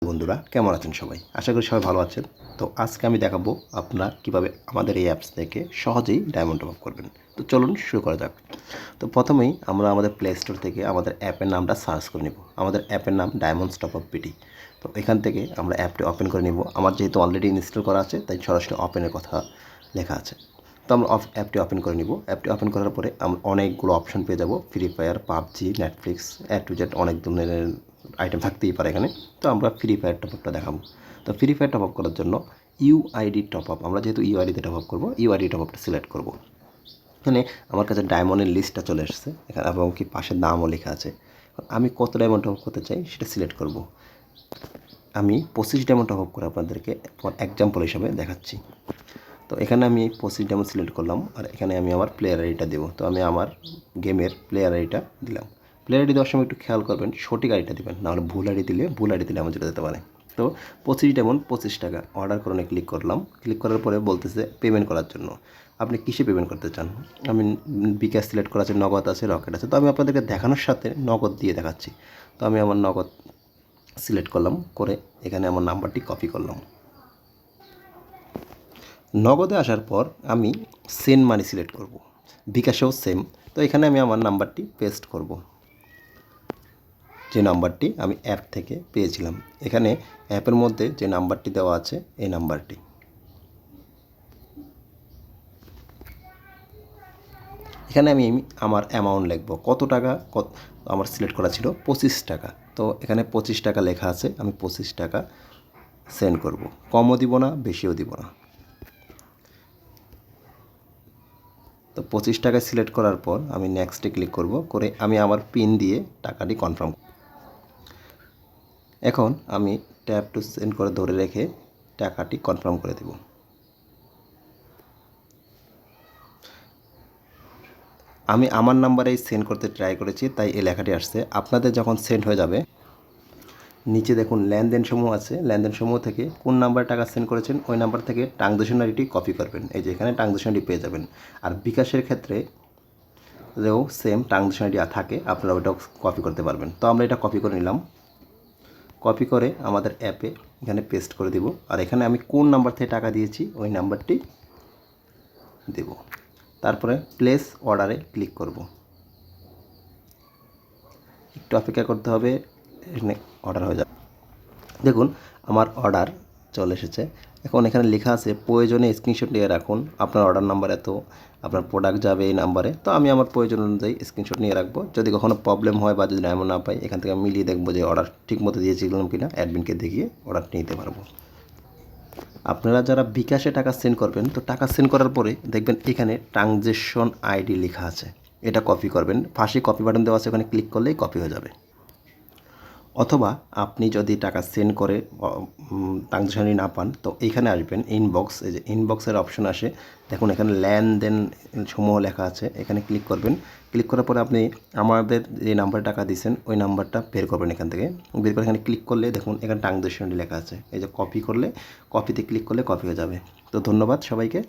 বন্ধুরা কেমন আছেন সবাই? আশা করি সবাই ভালো আছেন। তো আজকে আমি দেখাবো আপনারা কিভাবে আমাদের এই অ্যাপস থেকে সহজেই ডায়মন্ড টপ আপ করবেন। তো চলুন শুরু করা যাক। তো প্রথমেই আমরা আমাদের প্লে স্টোর থেকে আমাদের অ্যাপের নামটা সার্চ করে নেব। আমাদের অ্যাপের নাম ডায়মন্ডস টপ আপ পিটি। তো এখান থেকে আমরা অ্যাপটি ওপেন করে নেব। আমার যেহেতু অলরেডি ইনস্টল করা আছে তাই সরাসরি ওপেনের কথা লেখা আছে। তো আমরা অ্যাপটি ওপেন করে নিব। অ্যাপটি ওপেন করার পরে আমরা অনেকগুলো অপশন পেয়ে যাব। Free fire, PUBG, Netflix, A to Z অনেক ধরনের আইটেম থাকতেই পারে এখানে। তো আমরা ফ্রি ফায়ার টপ আপটা দেখাবো। তো ফ্রি ফায়ার টপ আপ করার জন্য ইউআইডি টপ আপ, আমরা যেহেতু ইউআইডিতে টপ আপ করবো, ইউআইডি টপ আপটা সিলেক্ট করবো। এখানে আমার কাছে ডায়মন্ডের লিস্টটা চলে এসেছে এখানে এবং কি পাশে দামও লেখা আছে। আমি কত ডায়মন্ড টপ আপ করতে চাই সেটা সিলেক্ট করব। আমি 25 ডায়মন্ড টপ আপ করে আপনাদেরকে ফর এক্সাম্পল হিসাবে দেখাচ্ছি। তো এখানে আমি 25 ডায়মন্ড সিলেক্ট করলাম আর এখানে আমি আমার প্লেয়ার আইডিটা দেবো। তো আমি আমার গেমের প্লেয়ার আইডিটা দিলাম। প্লেয়ার আইডি দেওয়ার সময় একটু খেয়াল করবেন সঠিক আইডিটা দেবেন, নাহলে ভুল আইডি দিলে আমার যেটা দিতে পারে। তো 25 ডায়মন্ড 25 টাকা অর্ডার করনে ক্লিক করলাম। ক্লিক করার পরে বলতেছে পেমেন্ট করার জন্য আপনি কিসে পেমেন্ট করতে চান। আমি বিকাশ সিলেক্ট করা আছে, নগদ আছে, রকেট আছে। তো আমি আপনাদেরকে দেখানোর সাথে নগদ দিয়ে দেখাচ্ছি। তো আমি আমার নগদ সিলেক্ট করলাম, করে এখানে আমার নাম্বারটি কপি করলাম। নগদে আসার পর আমি সেন্ড মানি সিলেক্ট করব। বিকাশেও সেম। তো এখানে আমি আমার নাম্বারটি পেস্ট করব, যে নাম্বারটি আমি অ্যাপ থেকে পেয়েছিলাম। এখানে অ্যাপের মধ্যে যে নাম্বারটি দেওয়া আছে এই নাম্বারটি। এখানে আমি আমার অ্যামাউন্ট লিখব, কত টাকা আমার সিলেক্ট করা ছিল 25 টাকা। তো এখানে 25 টাকা লেখা আছে, আমি 25 টাকা সেন্ড করব। কমও দিব না, বেশিও দিব না। তো 25 টাকা সিলেক্ট করার পর আমি নেক্সটে ক্লিক করব, করে আমি আমার পিন দিয়ে টাকাটি কনফার্ম। এখন আমি ট্যাপ টু সেন্ড করে ধরে রেখে টাকাটি কনফার্ম করে দেব। আমি আমার নাম্বারেই সেন্ড করতে ট্রাই করেছি তাই এই লেখাটি আসছে। আপনাদের যখন সেন্ড হয়ে যাবে নিচে দেখুন লেনদেন সমূহ আছে। লেনদেন সমূহ থেকে কোন নাম্বারে টাকা সেন্ড করেছেন ওই নাম্বার থেকে ট্রানজ্যাকশনারিটি কপি করবেন। এই যে এখানে ট্রানজ্যাকশনারিটি পেয়ে যাবেন। আর বিকাশের ক্ষেত্রে যেও সেম ট্রানজ্যাকশনারিটি থাকে, আপনারা ওইটাও কপি করতে পারবেন। তো আমরা এটা কপি করে নিলাম। কপি করে আমাদের অ্যাপে এখানে পেস্ট করে দেব। আর এখানে আমি কোন নাম্বার থেকে টাকা দিয়েছি ওই নাম্বারটি দেব। তারপরে প্লেস অর্ডারে ক্লিক করব। একটু অপেক্ষা করতে হবে, এখানে অর্ডার হয়ে যাবে। দেখুন আমার অর্ডার চলে এসেছে। এখন এখানে লেখা আছে প্রয়োজনে স্ক্রিনশট নিয়ে রাখুন, আপনার অর্ডার নাম্বার এত, আপনার প্রোডাক্ট যাবে এই নাম্বারে। তো আমি আমার প্রয়োজন অনুযায়ী স্ক্রিনশট নিয়ে রাখবো। যদি কখনো প্রবলেম হয় বা যদি ডায়মন্ড না পাই, এখান থেকে আমি মিলিয়ে দেখবো যে অর্ডার ঠিক মতো দিয়েছিলাম কিনা, অ্যাডমিনকে দেখিয়ে অর্ডার নিতে পারবো। আপনারা যারা বিকাশে টাকা সেন্ড করবেন, তো টাকা সেন্ড করার পরে দেখবেন এখানে ট্রানজ্যাকশন আইডি লেখা আছে, এটা কপি করবেন। পাশে কপি বাটন দেওয়া আছে, ওখানে ক্লিক করলেই কপি হয়ে যাবে। অথবা আপনি যদি টাকা সেন্ড করে ট্রানজ্যাকশনই না পান, তো এইখানে আসবেন ইনবক্স। এই যে ইনবক্সের অপশন আসে, দেখুন এখানে লেনদেন সমূহ লেখা আছে, এখানে ক্লিক করবেন। ক্লিক করার পরে আপনি আমাদের যে নাম্বারে টাকা দিয়েছেন ওই নাম্বারটা বের করবেন। এখান থেকে বের করে এখানে ক্লিক করলে দেখুন এখানে ট্রানজ্যাকশনটি লেখা আছে। এই যে কপি করলে, কপিতে ক্লিক করলে কপি হয়ে যাবে। তো ধন্যবাদ সবাইকে।